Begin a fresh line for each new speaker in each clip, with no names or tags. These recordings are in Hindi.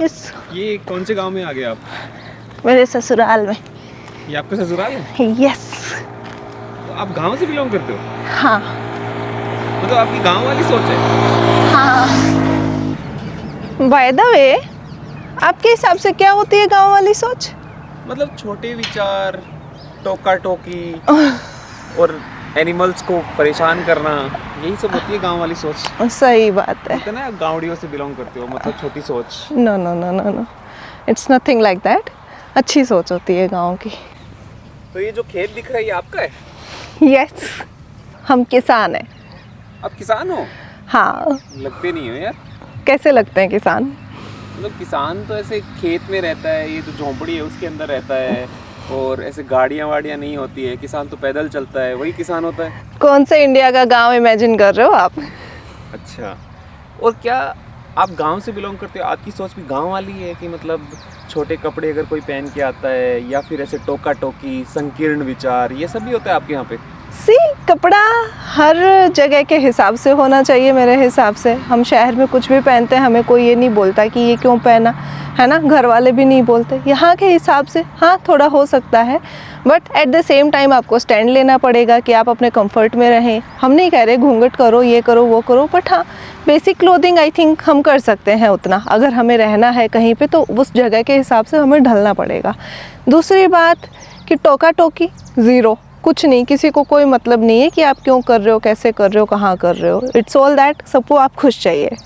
यस।
ये कौन से गांव में आ गए आप?
मेरे ससुराल में।
ये आपका ससुराल है?
यस।
तो आप गांव से बिलोंग करते हो?
हाँ
मतलब आपकी गांव वाली सोच है?
हाँ। बाय द वे, आपके हिसाब से क्या होती है गांव वाली सोच?
मतलब छोटे विचार, टोका टोकी और एनिमल्स को परेशान करना, यही सब होती है गांव वाली सोच।
सही बात है।
बोलते हैं ना, आप गांवड़ियों से बिलोंग करते हो, मतलब छोटी सोच।
No no no no no, it's nothing like that. अच्छी सोच होती है गांव की।
तो ये जो खेत दिख रहा है ये आपका है?
यस, हम किसान हैं।
आप किसान हो?
हाँ।
लगते नहीं हो यार।
कैसे लगते हैं किसान?
मतलब किसान तो ऐसे खेत में रहता है, ये जो झोंपड़ी है उसके अंदर रहता है, और ऐसे गाड़ियाँ वाड़ियाँ नहीं होती है। किसान तो पैदल चलता है, वही किसान होता है।
कौन से इंडिया का गांव इमेजिन कर रहे हो आप?
अच्छा, और क्या आप गांव से बिलोंग करते हो? आपकी सोच भी गांव वाली है कि मतलब छोटे कपड़े अगर कोई पहन के आता है, या फिर ऐसे टोका टोकी, संकीर्ण विचार, ये सब भी होता है आपके यहाँ पे?
सी, कपड़ा हर जगह के हिसाब से होना चाहिए मेरे हिसाब से। हम शहर में कुछ भी पहनते हैं, हमें कोई ये नहीं बोलता कि ये क्यों पहना, है ना। घर वाले भी नहीं बोलते। यहाँ के हिसाब से हाँ थोड़ा हो सकता है, but at the same time आपको स्टैंड लेना पड़ेगा कि आप अपने कंफर्ट में रहें। हम नहीं कह रहे घूंघट करो, ये करो, वो करो, बट हाँ बेसिक क्लोथिंग आई थिंक हम कर सकते हैं उतना। अगर हमें रहना है कहीं पे तो उस जगह के हिसाब से हमें ढलना पड़ेगा। दूसरी बात कि टोका टोकी ज़ीरो, कुछ नहीं, किसी को कोई मतलब नहीं है कि आप क्यों कर रहे हो, कैसे कर रहे हो, कहाँ कर रहे हो। इट्स ऑल दैट, सबको आप खुश चाहिए।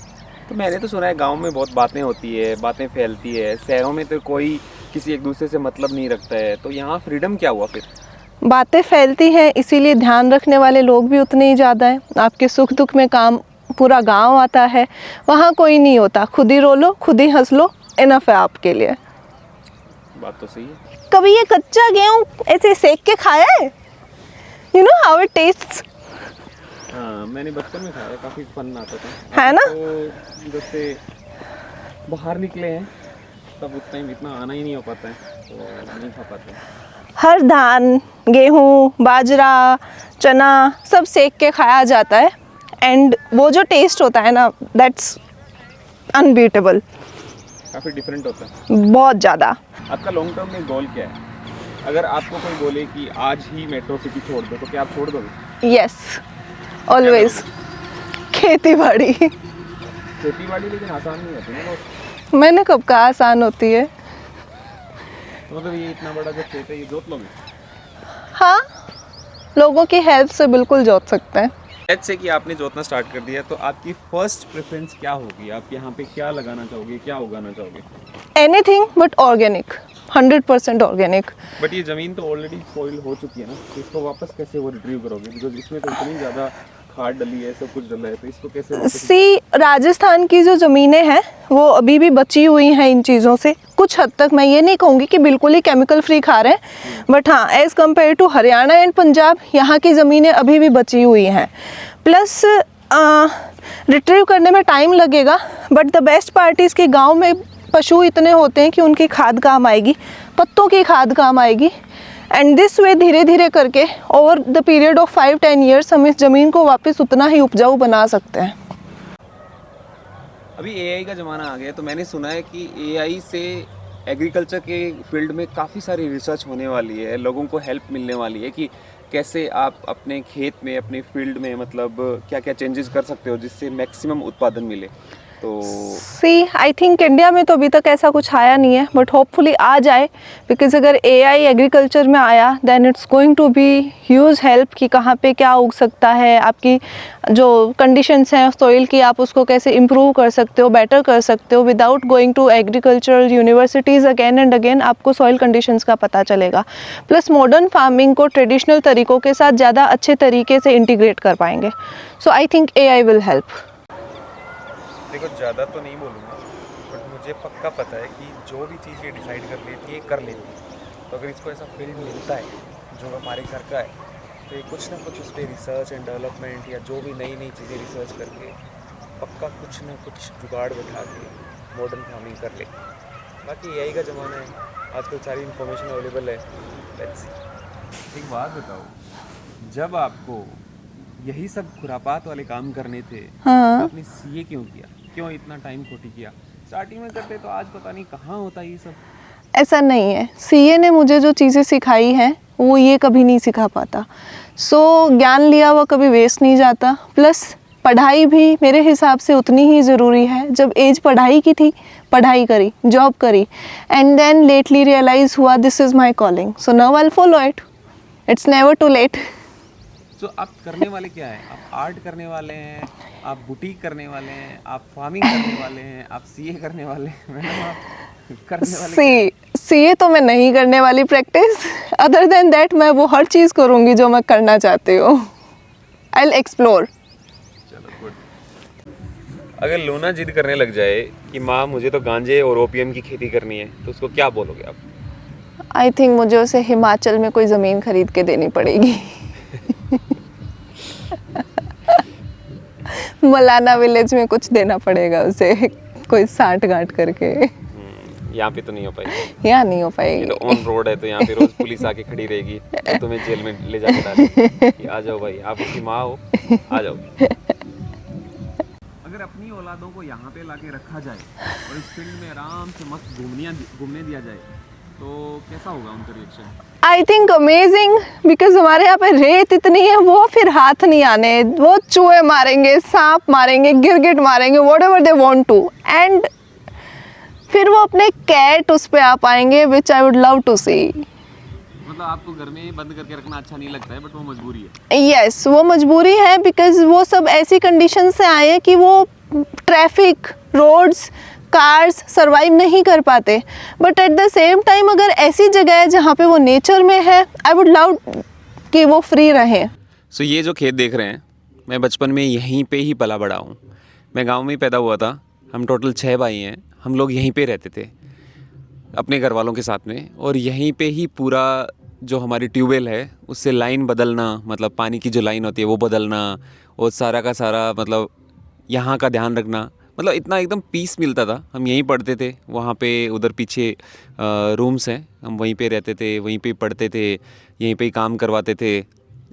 तो मैंने तो सुना है गांव में बहुत बातें होती है, बातें फैलती है। शहरों में तो कोई किसी एक दूसरे से मतलब नहीं रखता है, तो यहाँ फ्रीडम क्या हुआ फिर?
बातें फैलती हैं, इसीलिए ध्यान रखने वाले लोग भी उतने ही ज़्यादा हैं। आपके सुख दुख में काम पूरा गांव आता है, वहाँ कोई नहीं होता। खुद ही रो लो, खुद ही हंस लो, इनफ है आपके लिए।
बात तो सही है।
कभी ये कच्चा गेहूँ ऐसे सेक के खाया है? You know how it tests.
हाँ, मैंने बचपन में खाया, काफ़ी फन आता था।
है ना?
तो जब से बाहर निकले हैं तब उस टाइम इतना आना ही नहीं हो पाता है, तो नहीं खा पाते हैं।
हर धान, गेहूँ, बाजरा, चना सब सेक के खाया जाता है, एंड वो जो टेस्ट होता है ना, दैट्स अनबीटेबल।
काफ़ी डिफरेंट होता है।
बहुत ज़्यादा।
आपका लॉन्ग टर्म में गोल क्या है? अगर आपको कोई बोले कि आज ही मेट्रो सिटी छोड़ दो, तो क्या आप छोड़ दोगे?
Yes, always. खेती बाड़ी।
खेती बाड़ी लेकिन आसान नहीं होती ना बहुत।
मैंने कब कहा आसान होती है?
तो मतलब ये इतना बड़ा जो खेत है, ये जोत लोगे?
हाँ, लोगों की हेल्प से बिल्कुल जोत सकते हैं।
लेट्स से कि आपने जोतना स्टार्ट कर दिया, तो आपकी फर्स्ट प्रेफरेंस क्या होगी? आप यहाँ पे क्या लगाना चाहोगे, क्या उगाना चाहोगे?
Anything but organic, 100% organic.
But ये ज़मीन तो ऑलरेडी सॉइल हो चुकी है ना, तो इसको वापस कैसे वो रिट्रीव करोगे? बिकॉज इसमें तो इतनी ज़्यादा खाद डली है, सब कुछ डला है, तो इसको कैसे वापस?
सी, राजस्थान की जो ज़मीनें हैं वो अभी भी बची हुई हैं इन चीज़ों से कुछ हद तक। मैं ये नहीं कहूँगी कि बिल्कुल ही केमिकल फ्री खा रहे हैं, बट हाँ as compare to Haryana and Punjab, यहाँ की ज़मीनें अभी भी बची हुई हैं। प्लस रिट्रीव करने में टाइम लगेगा, but the best part is कि गाँव में पशु इतने होते हैं कि उनकी खाद काम आएगी, पत्तों की खाद काम आएगी, एंड दिस वे धीरे धीरे करके over the period of 5-10 years हम इस ज़मीन को वापस उतना ही उपजाऊ बना सकते हैं।
अभी एआई का ज़माना आ गया है, तो मैंने सुना है कि एआई से एग्रीकल्चर के फील्ड में काफ़ी सारी रिसर्च होने वाली है, लोगों को हेल्प मिलने वाली है कि कैसे आप अपने खेत में, अपने फील्ड में मतलब क्या क्या चेंजेस कर सकते हो जिससे मैक्सिमम उत्पादन मिले। तो
सी, आई थिंक इंडिया में तो अभी तक ऐसा कुछ आया नहीं है, बट होपफुली आ जाए, बिकॉज अगर एआई एग्रीकल्चर में आया then it's going to be huge help कि कहाँ पे क्या उग सकता है, आपकी जो कंडीशंस हैं सॉइल की आप उसको कैसे इम्प्रूव कर सकते हो, बेटर कर सकते हो without going to agricultural universities again and again. आपको सॉइल कंडीशंस का पता चलेगा, प्लस मॉडर्न फार्मिंग को ट्रेडिशनल तरीक़ों के साथ ज़्यादा अच्छे तरीके से इंटीग्रेट कर पाएंगे। So I think AI will help.
देखो, ज़्यादा तो नहीं बोलूँगा, बट मुझे पक्का पता है कि जो भी चीज़ ये डिसाइड कर लेती है कर लेती है। तो अगर इसको ऐसा फील्ड मिलता है जो हमारे घर का है, तो ये कुछ ना कुछ उस पर रिसर्च एंड डेवलपमेंट या जो भी नई नई चीज़ें रिसर्च करके पक्का कुछ ना कुछ जुगाड़ बैठा के मॉडर्न फार्मिंग कर ले। बाकी एआई का ज़माना है, आजकल सारी इन्फॉर्मेशन अवेलेबल है। Let's see. एक बात बताओ, जब आपको यही सब खुरापात वाले काम करने थे, तो
हाँ।
आपने सीए क्यों किया? क्यों इतना टाइम खोटी किया? स्टार्टिंग में करते तो आज पता नहीं कहाँ होता ये सब।
ऐसा नहीं है, सीए ने मुझे जो चीज़ें सिखाई हैं वो ये कभी नहीं सिखा पाता। सो ज्ञान लिया हुआ कभी वेस्ट नहीं जाता। प्लस पढ़ाई भी मेरे हिसाब से उतनी ही ज़रूरी है। जब एज पढ़ाई की थी, पढ़ाई करी, जॉब करी, एंड देन लेटली रियलाइज़ हुआ this is my calling, so now I will follow it, it's never too late.
तो आप करने वाले क्या हैं? आप आर्ट करने वाले हैं, आप बुटीक करने वाले हैं, आप फार्मिंग करने वाले हैं, आप सीए करने वाले हैं? मैडम आप करने वाले
सीए तो मैं नहीं करने वाली प्रैक्टिस। अदर देन दैट मैं वो हर चीज़ करूँगी जो मैं करना चाहती हूँ। I will explore.
चलो गुड। अगर लूना जिद करने लग जाए कि माँ मुझे तो गांजे और ओपियम की खेती करनी है, तो उसको क्या बोलोगे आप?
आई थिंक मुझे उसे हिमाचल में कोई ज़मीन खरीद के देनी पड़ेगी। मलाना विलेज में कुछ देना पड़ेगा उसे, कोई सांठ गांठ करके।
यहाँ पे तो नहीं हो पाएगी।
यहाँ नहीं हो
ये
पाएगी।
तो ऑन रोड है, तो यहाँ पे रोज पुलिस आके खड़ी रहेगी तो तुम्हें जेल में ले जाके डालेगी कि आ जाओ भाई, आप उसकी माँ हो, आ जाओ। अगर अपनी औलादों को यहाँ पे लाके रखा जाए और इस फील्ड में आराम से मस्त घूमने दिया जाए तो कैसा होगा उनका reaction?
I think amazing, because हमारे यहाँ पे रेत इतनी है, वो फिर हाथ नहीं आने, वो चूहे मारेंगे, सांप मारेंगे, गिरगिट मारेंगे, whatever they want to, and फिर वो अपने कैट उस पे आ पाएंगे, which I would love to see.
मतलब आपको घर में बंद करके रखना अच्छा नहीं लगता है, बट वो मजबूरी है।
यस, वो मजबूरी है, बिकॉज वो सब ऐसी कंडीशन से आए हैं कि वो ट्रैफिक, रोड्स, कार्स सर्वाइव नहीं कर पाते। But at the same time अगर ऐसी जगह है जहाँ पे वो नेचर में है, आई वुड लव कि वो फ्री रहे।
सो ये जो खेत देख रहे हैं, मैं बचपन में यहीं पे ही पला बड़ा हूँ। मैं गांव में ही पैदा हुआ था। हम टोटल 6 भाई हैं। हम लोग यहीं पे रहते थे अपने घर वालों के साथ में, और यहीं पे ही पूरा जो हमारी ट्यूबवेल है उससे लाइन बदलना, मतलब पानी की जो लाइन होती है वो बदलना, और सारा का सारा मतलब यहाँ का ध्यान रखना, मतलब इतना एकदम पीस मिलता था। हम यहीं पढ़ते थे, वहाँ पे उधर पीछे रूम्स हैं, हम वहीं पे रहते थे, वहीं पे पढ़ते थे, यहीं पे ही काम करवाते थे।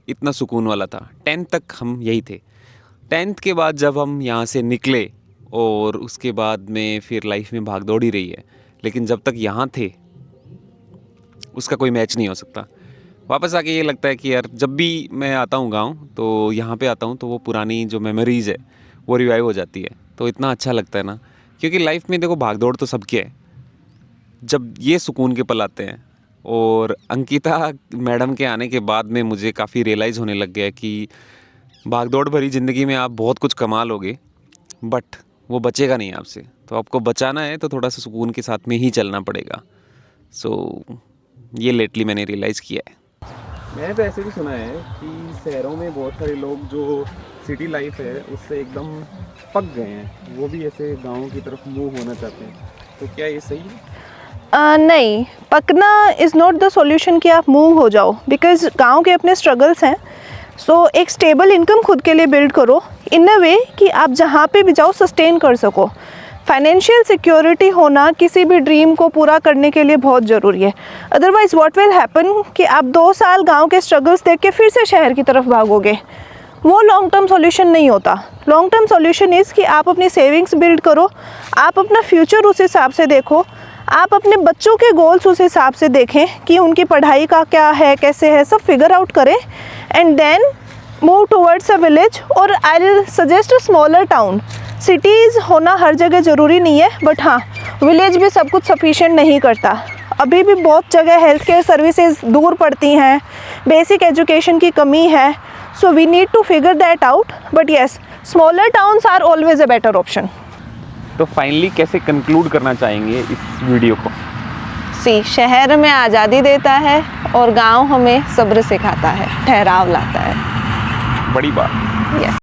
इतना सुकून वाला था। 10th तक हम यही थे। 10th के बाद जब हम यहाँ से निकले, और उसके बाद में फिर लाइफ में भाग दौड़ ही रही है, लेकिन जब तक यहाँ थे उसका कोई मैच नहीं हो सकता। वापस आके ये लगता है कि यार जब भी मैं आता हूँ गांव, तो यहाँ पे आता हूँ तो वो पुरानी जो मेमोरीज़ है वो रिवाइव हो जाती है। तो इतना अच्छा लगता है ना, क्योंकि लाइफ में देखो भाग दौड़ तो सबकी है, जब ये सुकून के पल आते हैं। और अंकिता मैडम के आने के बाद में मुझे काफ़ी रियलाइज़ होने लग गया कि भाग दौड़ भरी ज़िंदगी में आप बहुत कुछ कमा लोगे, बट वो बचेगा नहीं आपसे। तो आपको बचाना है तो थोड़ा सा सुकून के साथ में ही चलना पड़ेगा। सो ये लेटली मैंने रियलाइज़ किया है। मैंने तो ऐसे भी सुना है कि शहरों में बहुत सारे लोग जो सिटी लाइफ है उससे एकदम पक गए हैं, वो भी ऐसे गाँव की तरफ मूव होना चाहते हैं। तो क्या ये सही है?
नहीं, पकना इज़ नॉट द सॉल्यूशन कि आप मूव हो जाओ, बिकॉज गांव के अपने स्ट्रगल्स हैं। सो एक स्टेबल इनकम खुद के लिए बिल्ड करो इन अ वे कि आप जहाँ पे भी जाओ सस्टेन कर सको। फाइनेंशियल सिक्योरिटी होना किसी भी ड्रीम को पूरा करने के लिए बहुत ज़रूरी है। अदरवाइज़ व्हाट विल हैपन कि आप 2 साल गांव के स्ट्रगल्स देख के फिर से शहर की तरफ भागोगे, वो लॉन्ग टर्म सॉल्यूशन नहीं होता। लॉन्ग टर्म सॉल्यूशन इज़ कि आप अपनी सेविंग्स बिल्ड करो, आप अपना फ्यूचर उस हिसाब से देखो, आप अपने बच्चों के गोल्स उस हिसाब से देखें कि उनकी पढ़ाई का क्या है, कैसे है, सब फिगर आउट करें, and then move towards a village, और I will suggest a smaller town. Cities होना हर जगह ज़रूरी नहीं है, बट हाँ, विलेज भी सब कुछ सफिशिएंट नहीं करता। अभी भी बहुत जगह हेल्थ केयर सर्विसेज दूर पड़ती हैं, बेसिक एजुकेशन की कमी है। So we need to figure that out, but yes, smaller towns are always a better option.
तो फाइनली कैसे कंक्लूड करना चाहेंगे इस वीडियो को?
शहर में आज़ादी देता है और गांव हमें सब्र सिखाता है, ठहराव लाता है।
बड़ी बात।
यस।